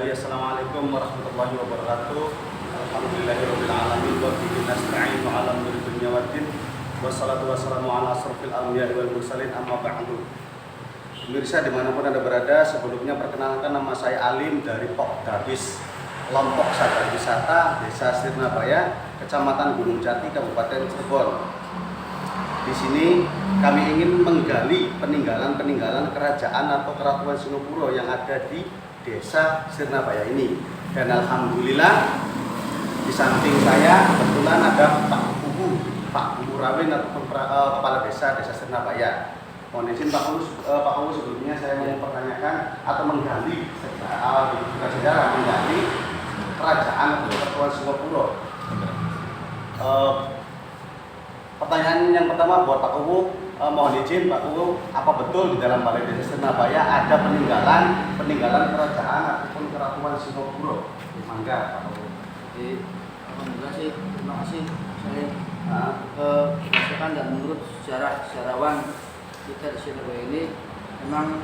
Assalamualaikum warahmatullahi wabarakatuh. Alhamdulillahirabbil alamin wa bihi nasta'in ala umuri dunya waddin. Wassalatu wassalamu ala asrofil anbiya'i wal mursalin, amma ba'du. Pemirsa dimanapun Anda berada, sebelumnya perkenalkan nama saya Alim dari Pokdabis Lompok Sadar Wisata Desa Sirnabaya, Kecamatan Gunung Jati, Kabupaten Cirebon. Di sini kami ingin menggali peninggalan-peninggalan kerajaan atau keratuan Sinopuro yang ada di Desa Sirnabaya ini. Dan alhamdulillah di samping saya kebetulan ada Pak Bubu Rawin atau Kepala Desa Sirnabaya. Mohon izin Pak Bubu, sebelumnya saya mau mempertanyakan atau menggali sejarah menggali kerajaan atau keratuan Sinopuro. Pertanyaan yang pertama buat Pak Bubu, mohon izin Pak Bubu, apa betul di dalam Balai Desa Sirnabaya ada peninggalan kerajaan ataupun keratuan Sinopuro? Mangga Pak Bubu. Alhamdulillah sih, terima kasih. Saya berdasarkan dan menurut sejarawan kita di Sirnabaya ini memang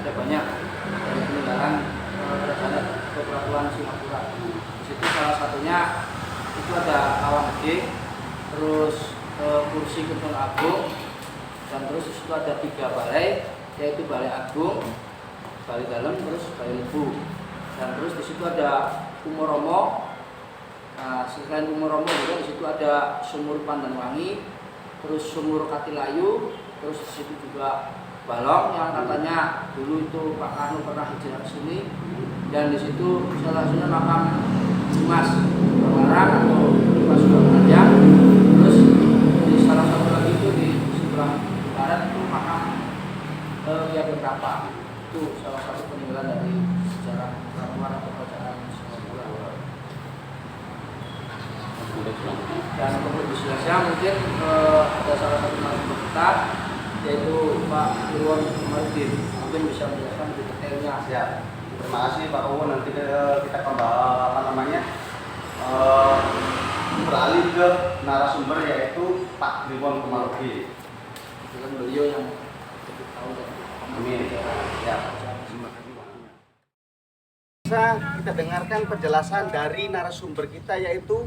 ada banyak dari peninggalan kerajaan atau keratuan Sinopuro. Di situ salah satunya itu ada Kawang Gede, terus Kursi Kenton Agung, dan terus di situ ada 3 balai, yaitu Balai Agung, Balai Dalam, terus Balai Lebu. Dan terus di situ ada Umoromo. Nah, selain Umoromo juga di situ ada Sumur Pandanwangi, terus Sumur Katilayu, terus di situ juga Balong yang katanya dulu itu Pak Karno pernah hijrah ke sini. Dan di situ salah satunya makam Dimas Bawarang atau Dimas Bawarang. Terus di salah satu lagi itu di sebelah barat itu makam Kiai Bertapa. Itu salah satu peninggalan dari sejarah kerajaan atau kerajaan Sinopuro. Dan untuk lebih jelasnya mungkin ada salah satu narasumber kita, yaitu Pak Irwan Komarudin, mungkin bisa menjelaskan lebih detailnya. Siap. Terima kasih Pak Bubu. Nanti kita beralih ke narasumber, yaitu Pak Irwan Komarudin. Dengan beliau yang lebih tahu dan Amin. Ya. Bisa kita dengarkan penjelasan dari narasumber kita, yaitu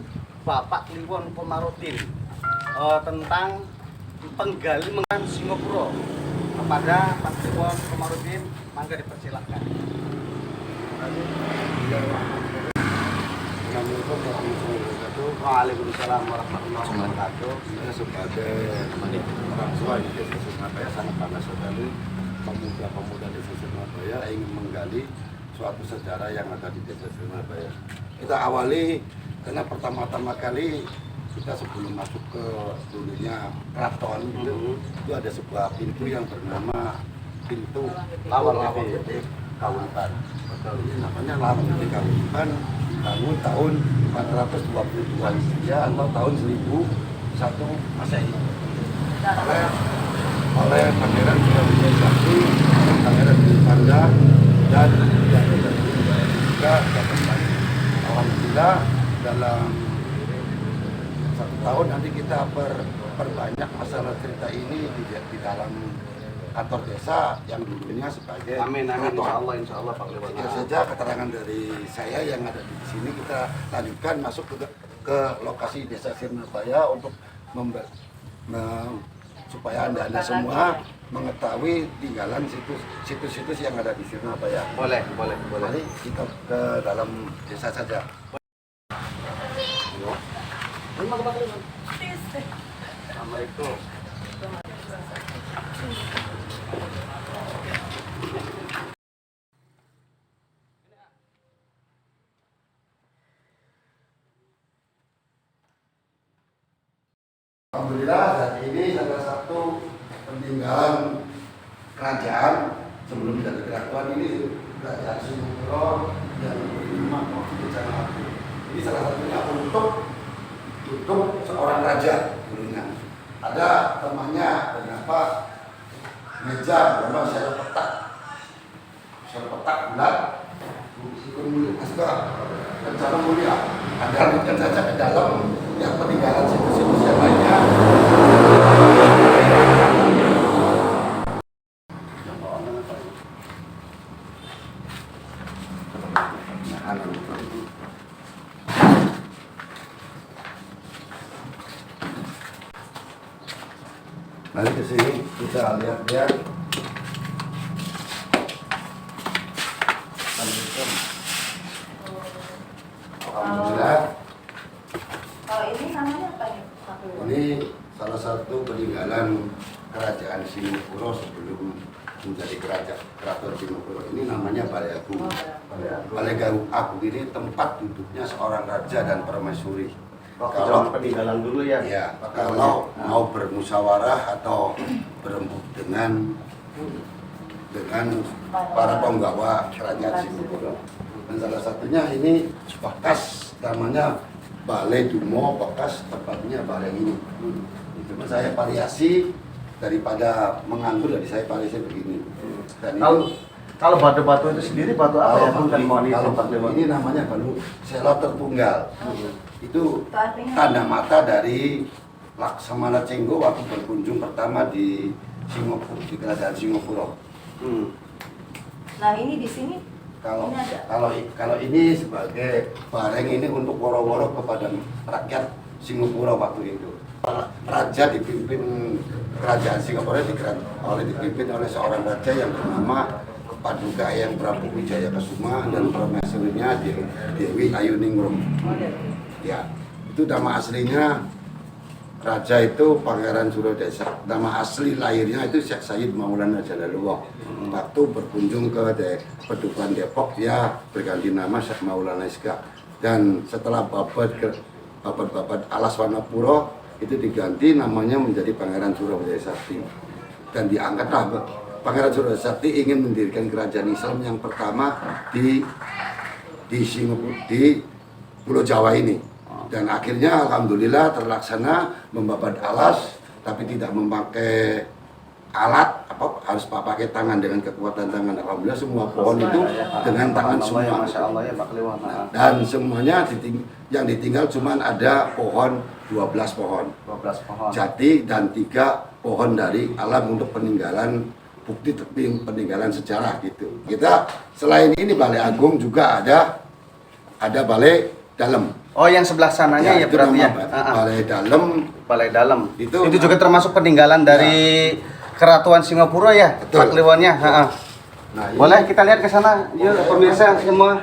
Bapak Irwan Komarudin tentang penggalian Sinopuro. Kepada Pak Irwan Komarudin, mangga dipersilakan. Assalamualaikum warahmatullahi wabarakatuh. Waalaikumsalam warahmatullahi wabarakatuh. Saya sebagai orang tua di Desa Sirnabaya sangat bangga sekali pemuda-pemuda Desa Sirnabaya ingin menggali suatu sejarah yang ada di Desa Sirnabaya. Kita awali karena pertama-tama kali kita sebelum masuk ke dulunya keraton itu ada sebuah pintu yang bernama pintu Lawang Gede Kawuntan. Ini namanya Lawang Gede Kawuntan, bangun tahun 422 Hijriah atau tahun 1001 Masehi oleh Pangeran Surawijaya I, Pangeran Tanda, dan juga alhamdulillah dalam 1 tahun nanti kita perbanyak masalah cerita ini di dalam kantor desa yang dulunya sebagai Amin insya Allah Pak Irwan. Itu saja keterangan dari saya yang ada di sini. Kita lanjutkan masuk ke lokasi Desa Sirnabaya untuk supaya anda semua mengetahui tinggalan situs-situs yang ada di Sirnabaya. Boleh. Mari kita ke dalam desa saja. Assalamualaikum. Alhamdulillah hari ini salah satu peninggalan kerajaan sebelum dari kerajaan ini kerajaan Singapura yang bernama Bencana Agung. Ini salah satunya untuk seorang raja dulunya. Ada temannya beberapa meja beberapa secara petak bulat rencana mulia. Anda lihatkan saja ke dalam yang peninggalan situs-situs yang lainnya. Mari ke sini kita lihat-lihat. Alhamdulillah. Kalau ini namanya apa ya? Ini salah satu peninggalan kerajaan Singapura sebelum menjadi keraton Singapura. Ini namanya Balai Agung. Balai Agung ini tempat duduknya seorang raja dan permaisuri. Kalau peninggalan dulu ya. Ya, kalau mau bermusyawarah atau berembuk dengan para penggawa kerajaan Singapura. Dan salah satunya ini bekas namanya Balai Dumo, bekas tempatnya balai ini. Cuma saya variasi daripada mengambil dari saya variasi begini. Dan Kalau batu-batu itu sendiri batu apa ya? kalau ini namanya batu sela tertunggal. Itu tanda mata dari Laksamana Cenggo waktu berkunjung pertama di Singapura, di kerajaan Singapura. Nah ini di sini Kalau ini sebagai bareng ini untuk woro-woro kepada rakyat Singapura waktu itu. Raja dipimpin kerajaan Singapura dipimpin oleh seorang raja yang bernama Paduka Eyang Prabu Wijaya Kesuma dan permaisurinya Dewi Ayuningrum. Ya, itu nama aslinya raja itu Pangeran Surodesa. Nama asli lahirnya itu Syekh Sayyid Maulana Jalaluddin. Waktu berkunjung ke Padukuhan Depok, dia berganti nama Syekh Maulana Iskak. Dan setelah babat Alas Wanapuro itu diganti namanya menjadi Pangeran Surodesa Sakti. Dan diangkatlah Pangeran Surodesa Sakti ingin mendirikan kerajaan Islam yang pertama di Singapura, di Pulau Jawa ini. Dan akhirnya alhamdulillah terlaksana membabat alas, tapi tidak memakai alat, harus pakai tangan dengan kekuatan tangan. Alhamdulillah semua pohon itu dengan tangan semua. Masya Allah ya Pak Kliwon. Dan semuanya yang ditinggal cuma ada pohon 12 pohon. 12 pohon. Jati dan 3 pohon dari alam untuk peninggalan bukti peninggalan sejarah gitu. Kita selain ini Balai Agung juga ada balai dalam. Oh, yang sebelah sananya ya berarti ya. Balai dalam. Itu juga termasuk peninggalan dari Keratuan Singapura ya, Pak Kliwonnya. Nah, boleh kita lihat ke sana, yuk pemirsa semua.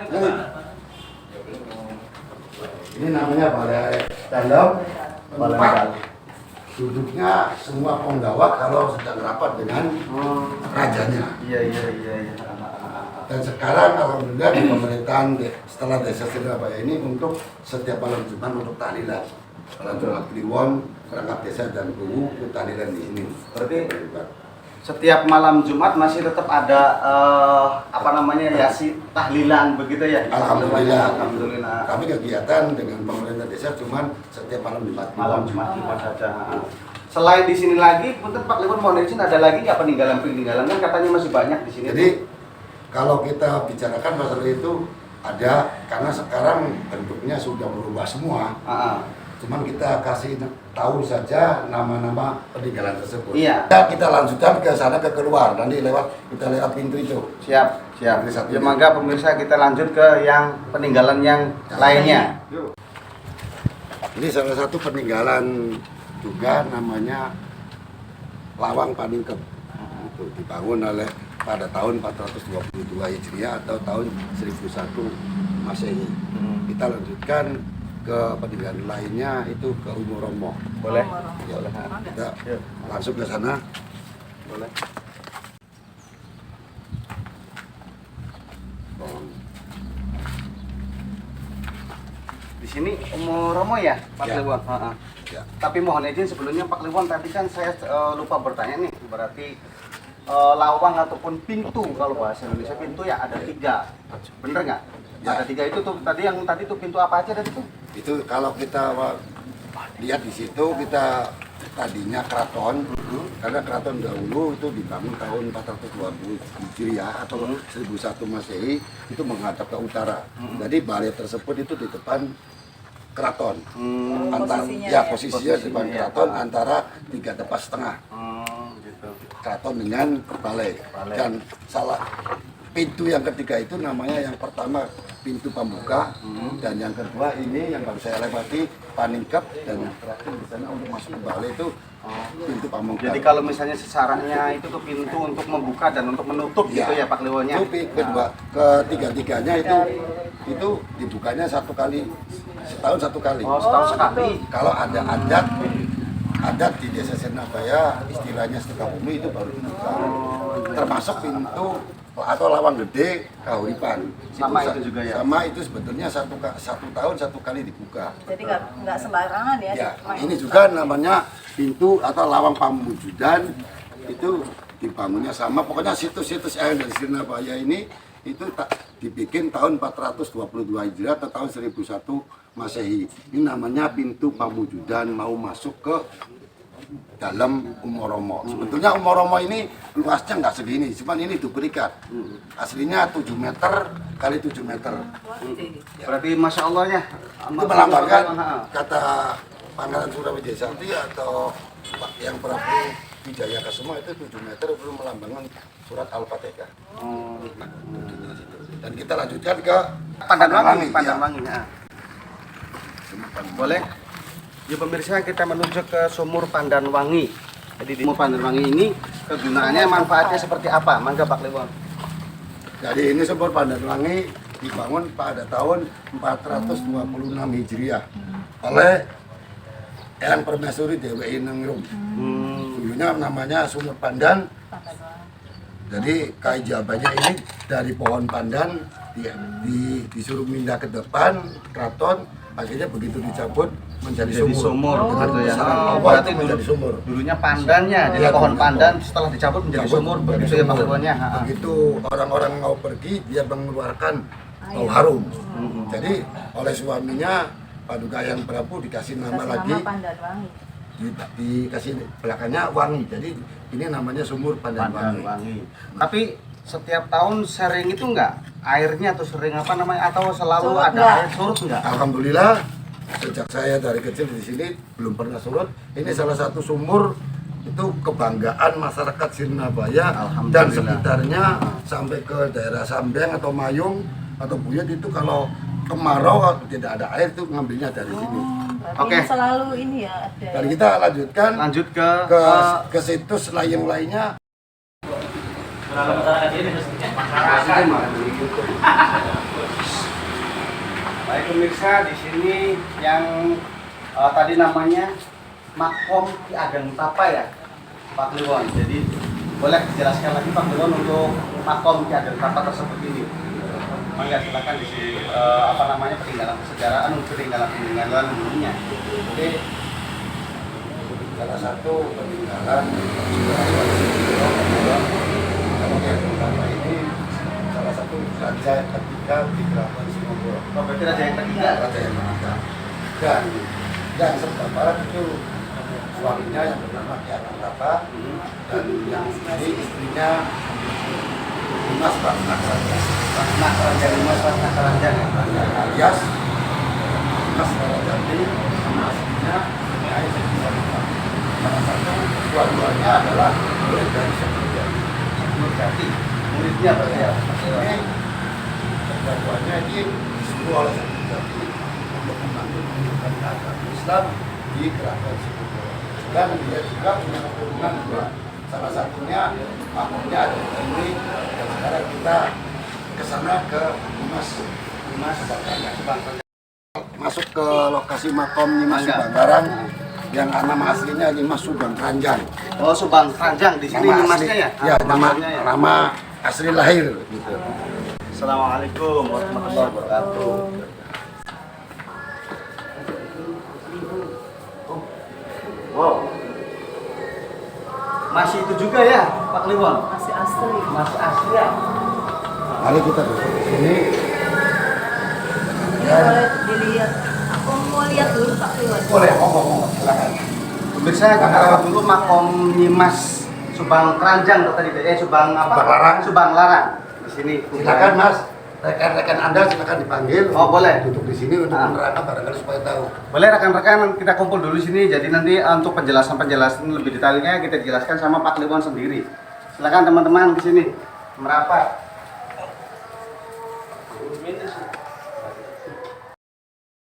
Ini namanya Balai Dalam. Duduknya semua penggawa kalau sedang rapat dengan rajanya. Iya. Dan sekarang alhamdulillah di pemerintahan setelah desa Surabaya ini untuk setiap malam Jumat untuk tahlilan. Kalau Pak Kliwon, perangkat desa dan guru itu tahlilan di sini. Berarti setiap malam Jumat masih tetap ada tahlilan begitu ya? Alhamdulillah. Kami kegiatan dengan pemerintah desa cuman setiap malam Jumat saja. Selain di sini lagi, punten Pak Kliwon mohon izin ada lagi nggak peninggalan kan katanya masih banyak di sini. Jadi kalau kita bicarakan masalah itu ada, karena sekarang bentuknya sudah berubah semua. Cuman kita kasih tahu saja nama-nama peninggalan tersebut. Iya. Kita lanjutkan ke sana keluar, nanti kita lewat pintu itu. Siap. Ya mangga pemirsa kita lanjut ke yang peninggalan yang lainnya. Ini salah satu peninggalan juga namanya Lawang Paningkep. Itu dibangun pada tahun 422 Hijriah atau tahun 1001 Masehi. Kita lanjutkan ke peninggalan lainnya itu ke Umuromo. Boleh? Ya, kita langsung ke sana. Boleh. Di sini Romo ya, Pak Ya. Kliwon. Ya. Tapi mohon izin sebelumnya Pak Kliwon, tadi kan saya lupa bertanya nih, berarti lawang ataupun pintu, kalau bahasa Indonesia pintu ya ada 3, bener nggak? Ya. Ada 3 itu tuh tadi yang tadi tuh pintu apa aja tadi tuh? Itu kalau kita lihat di situ, kita tadinya keraton, karena keraton dahulu itu dibangun tahun 420 Hijriah atau 1001 Masehi, itu menghadap ke utara. Jadi balai tersebut itu di depan keraton. Posisinya Ya, ya? posisinya di depan Posisinya, keraton ya. antara 3 tepas setengah. Gitu. Keraton dengan balai. Balai. Dan salah pintu yang ketiga itu namanya yang pertama pintu pembuka, dan yang kedua ini yang baru saya lewati paningkep, dan yang terakhir di sana untuk masuk ke balai itu pintu pamungkas. Jadi kalau misalnya sesarangnya itu tuh pintu untuk membuka dan untuk menutup gitu ya Pak Kliwonnya. Itu kedua, ketiga-tiganya itu dibukanya setahun satu kali. Oh, setahun sekali. Kalau ada adat di desa Sirnabaya, istilahnya setengah bumi itu baru dibuka. Termasuk pintu atau lawang gede Kahuripan. Sama itu juga ya? Sama itu sebetulnya satu tahun satu kali dibuka. Jadi nggak sembarangan ya? Ya, main ini buka. juga namanya pintu atau lawang pamujudan, itu dibangunnya sama. Pokoknya situs-situs yang dari Sirnabaya ini itu dibikin tahun 422 Hijriah atau tahun 1001 Masehi. Ini namanya pintu pamujudan, mau masuk ke dalam Umoromo. Sebetulnya Umoromo ini luasnya nggak segini, cuman ini duplikat. Aslinya 7 meter kali 7 meter. Berarti Masya Allahnya. Itu melambangkan kata Pangeran Surawijaya Sakti atau yang Prabu Wijaya Kesuma itu 7 meter belum melambangkan surat Al-Fatihah. Dan kita lanjutkan ke Pandanwangi. ya. Pandanwangi. Ya. Boleh? Ya pemirsa, kita menuju ke Sumur Pandanwangi. Jadi di Sumur Pandanwangi ini kegunaannya, manfaatnya seperti apa? Mangga Pak Kliwon. Jadi ini sumur Pandanwangi dibangun pada tahun 426 Hijriah oleh Eyang Permaisuri Dewi Ningrum. Dulunya namanya Sumur Pandan. Jadi kaijabannya ini dari pohon pandan disuruh pindah ke depan keraton, akhirnya begitu dicabut menjadi sumur. Dengan gitu ya. besaran bawah Berarti itu menjadi sumur. Dulunya pandannya, jadi Iya, pohon dulunya pandan pohon. setelah dicabut menjadi Dicabut sumur, menjadi begitu ya Pak sumur. Kliwonnya. Begitu orang-orang mau pergi, dia mengeluarkan bau harum. Jadi oleh suaminya Paduka Yang Prabu dikasih nama Kasih lagi, nama Pandanwangi. dikasih belakangnya Wangi. Jadi ini namanya Sumur Pandanwangi. Pandanwangi. Tapi setiap tahun sering itu enggak airnya, atau sering apa namanya, atau selalu Surut ada enggak? air surut enggak? Alhamdulillah sejak saya dari kecil di sini belum pernah surut. Ini salah satu sumur itu kebanggaan masyarakat Sirnabaya dan sekitarnya sampai ke daerah Sambeng atau Mayung atau Buyut. Itu kalau kemarau tidak ada air itu ngambilnya dari sini. Berarti Oke. selalu ini ya ada. Dan kita lanjutkan Lanjut ke ke situs lainnya. Baik pemirsa, di sini yang tadi namanya Makom Ki Ageng Tapa ya, Pak Kliwon. Jadi boleh dijelaskan lagi Pak Kliwon untuk Makom Ki Ageng Tapa tersebut ini. Mangga silakan di sini apa namanya, peninggalan kesejarahan, peninggalan dulunya. Oke. Salah satu peninggalan kalau ini salah satu raja ketiga di Keraton Singapura. Oh, berarti raja yang ketiga. Raja yang ketiga. Dan yang sebelah barat itu suaminya yang bernama Ki Ageng Tapa, dan yang ini istrinya Dimas Ratnakaranja. Dimas Ratnakaranja alias Dimas Ratnakaranja sama aslinya Nyai Setiabudi. Salah satu dua-duanya adalah murid dari Setiabudi. Berarti muridnya berarti ya. Ini kedua-duanya ini disuruh oleh Setiabudi untuk membantu menunjukkan agama Islam di Keraton Singapura. Dan dia juga punya keturunan dua. Salah satunya makamnya ada di sini, dan sekarang kita ke sana ke Dimas Subangkarang. Masuk ke lokasi makam Dimas Subangkarang yang nama aslinya Dimas Subangkaranjang. Oh, Subang Keranjang di sini Dimasnya ya? Ya, Namanya ya. nama asli lahir gitu. Assalamualaikum warahmatullahi wabarakatuh. Wow. Masih itu juga ya, Pak Kliwon? Masih asli. Masih asli ya? Mari kita duduk di sini. Ini boleh dilihat. Aku mau lihat dulu Pak Kliwon. Boleh, ngomong, silakan. Pemirsa, kita lewat dulu makom Nyimas Subang Keranjang tadi, Subang apa? Subang Larang. Subang Larang. Di sini. Silakan Mas, rekan-rekan Anda silakan dipanggil. Oh, boleh. Duduk di sini untuk menerangkan barangkali supaya tahu. Boleh rekan-rekan kita kumpul dulu sini. Jadi nanti untuk penjelasan lebih detailnya kita jelaskan sama Pak Kliwon sendiri. Silakan teman-teman di sini merapat.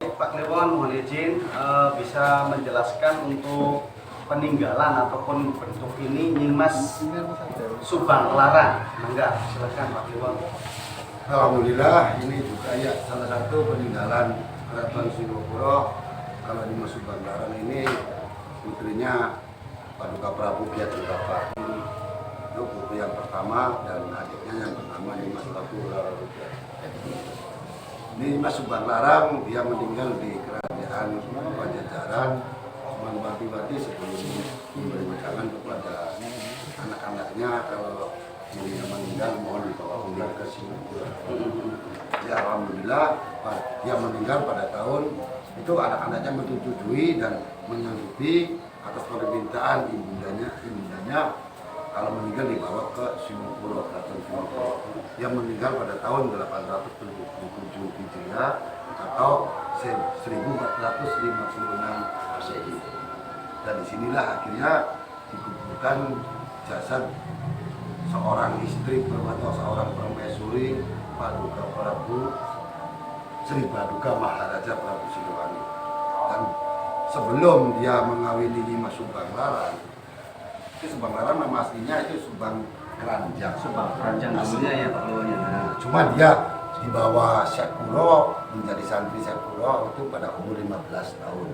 Pak Kliwon mohon izin bisa menjelaskan untuk peninggalan ataupun bentuk ini Nyimas Subang Larang. Enggak, silakan Pak Kliwon. Alhamdulillah, ini juga ya salah satu peninggalan Keraton Singopuro. Kalau di Mas Subang Larang ini putrinya Paduka Prabu Ki Ageng Tapa. Itu putri yang pertama dan adiknya yang bernama Nyimas Larang. Ini Mas Subang Larang dia meninggal di kerajaan Pajajaran. Mati sebelum memberi makanan kepada anak-anaknya kalau dirinya meninggal mohon dibawa pulang ke Singapura. Ya alhamdulillah dia meninggal pada tahun itu anak-anaknya menyetujui dan menyanggupi atas permintaan ibundanya kalau meninggal dibawa ke Singapura, Keraton Singapura. Dia meninggal pada tahun 877 Hijriah atau 1456 Masehi. Dan disinilah akhirnya dikuburkan jasad seorang istri atau seorang permaisuri Paduka Prabu Sri Paduka Maharaja Prabu Siliwangi. Dan sebelum dia mengawini Nyimas Subang Larang, itu Subang Larang nama aslinya itu Subang Keranjang. Subang Keranjang dulunya ya Pak Kliwon. Nah, cuma dia di bawah Syekh Kuro menjadi santri Syekh Kuro itu pada umur 15 tahun.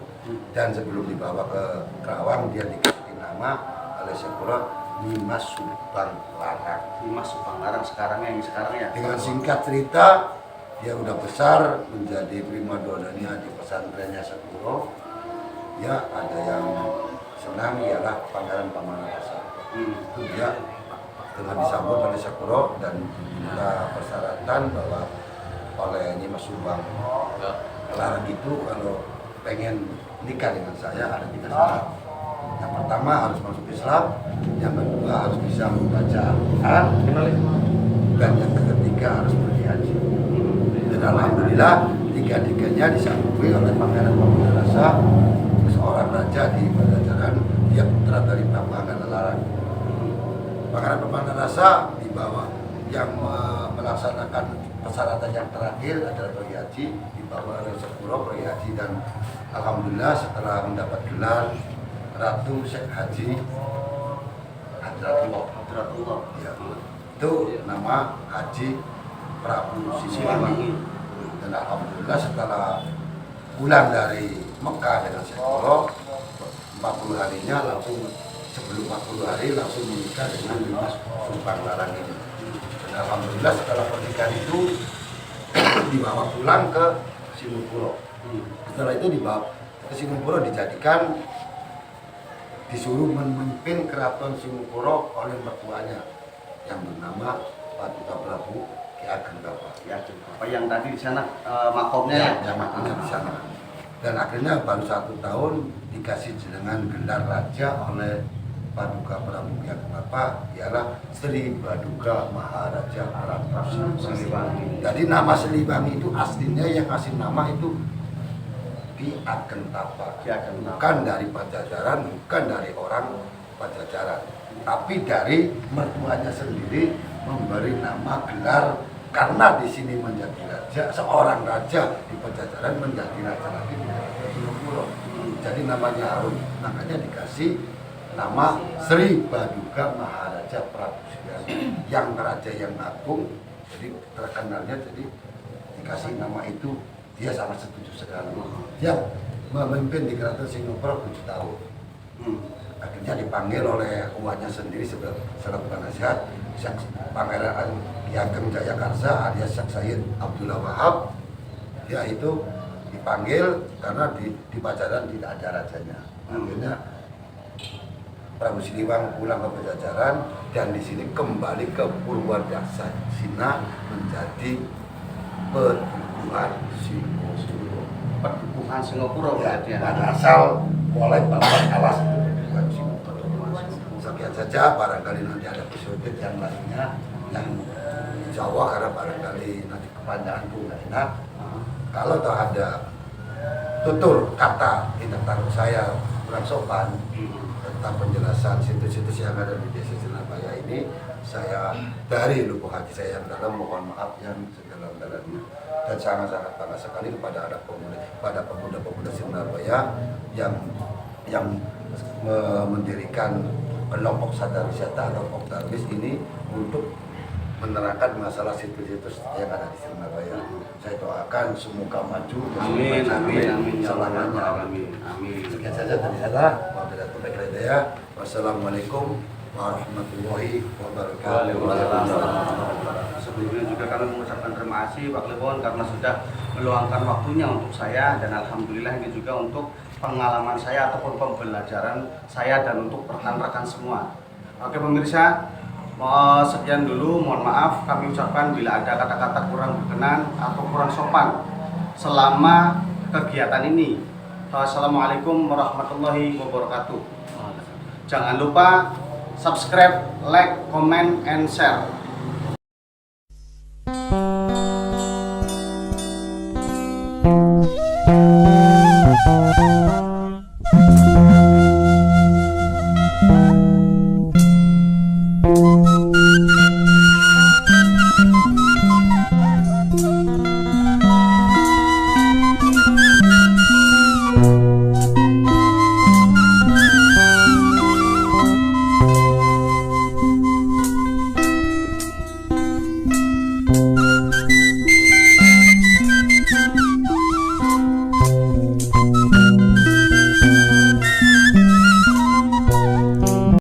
Dan sebelum dibawa ke Kerawang dia dikasih nama oleh Syekh Kuro Nyimas Subang Larang. Nyimas Subang Larang sekarang ya. Dengan singkat cerita dia udah besar menjadi primadonanya di pesantrennya Syekh Kuro. Ya ada yang senang ialah Pangeran Pamanarasa. Itu dia dengan disambut oleh Syekh Kuro dan diminta persyaratan bahwa oleh Nyimas Subang Larang itu kalau pengen nikah dengan saya ada 3 syarat. Yang pertama harus masuk Islam, yang kedua harus bisa membaca Al-Quran, dan yang ketiga harus pergi haji. Dan alhamdulillah 3-tiganya disanggupi oleh Pangeran Pamanarasa, seorang raja di Pajajaran, dia putra dari Pangeran Larang. Pangeran Pamanarasa dibawa yang melaksanakan persyaratan yang terakhir adalah pergi haji, dibawa oleh Syekh Kuro pergi haji dan alhamdulillah setelah mendapat gelar Ratu Syekh Haji Hadratullah. Ya, itu nama Haji Prabu Siliwangi. Dan alhamdulillah setelah pulang dari Mekah dengan Syekh Kuro 40 harinya langsung sebelum 40 hari langsung menikah dengan Nyimas Subang Larang ini. Dan alhamdulillah setelah pernikahan itu dibawa pulang ke Singapura. Setelah itu dibawa ke Singapura dijadikan disuruh memimpin Keraton Singapura oleh mertuanya yang bernama Paduka Prabu Ki Ageng Tapa. Apa yang tadi di sana makomnya Yang makomnya di sana. Dan akhirnya baru 1 tahun dikasih jenengan gelar raja oleh Paduka Prabu Ki Ageng Tapa ialah Sri Paduka Maharaja Prabu Siliwangi. Jadi nama Siliwangi itu aslinya yang kasih nama itu Ki Ageng Tapa. Bukan dari Pajajaran, bukan dari orang Pajajaran, tapi dari mertuanya sendiri memberi nama gelar karena di sini menjadi raja, seorang raja di Pajajaran menjadi raja lagi di Singapura. Jadi namanya harus, makanya dikasih nama Sri Paduka Maharaja Prabu Siliwangi yang raja yang agung. Jadi terkenalnya jadi dikasih nama itu. Dia sangat setuju sekali. Dia memimpin di Keraton Singapura 7 tahun. Akhirnya dipanggil oleh uannya sendiri selaku penasihat Pangeran Ki Ageng Jayakarsa alias Syekh Sayyid Abdullah Wahab. Dia itu dipanggil karena di Pajajaran tidak ada rajanya. Akhirnya Prabu Siliwangi pulang ke Pajajaran dan di sini kembali ke Purwadasina menjadi Pedukuhan Singosuro. Pedukuhan Singapura Ya, berarti ya. dan asal mulai Bapak Alas Pedukuhan Singosuro. Sekian saja, barangkali nanti ada episode yang lainnya yang Jawa karena barangkali nanti kepanjangan tuh nggak enak. Kalau toh ada tutur kata tentang saya kurang sopan tentang penjelasan situs-situs yang ada di Desa Surabaya ini, saya dari lubuk hati saya yang dalam mohon maaf yang sedalam-dalamnya, dan sangat-sangat bangga sekali kepada pemuda-pemuda Surabaya yang mendirikan kelompok sadar wisata atau Pokdarwis ini untuk menerangkan masalah situs-situs yang ada di Surabaya. Saya doakan semoga maju. Amin, amin, amin, ya Allah, selamanya. amin, amin. Sekian saja dari saya. Wassalamualaikum warahmatullahi wabarakatuh. Sebelumnya juga kami mengucapkan terima kasih Pak Kliwon karena sudah meluangkan waktunya untuk saya, dan alhamdulillah ini juga untuk pengalaman saya ataupun pembelajaran saya dan untuk rekan-rekan semua. Oke pemirsa, sekian dulu, mohon maaf kami ucapkan bila ada kata-kata kurang berkenan atau kurang sopan selama kegiatan ini. Wassalamualaikum warahmatullahi wabarakatuh. Jangan lupa subscribe, like, comment, and share.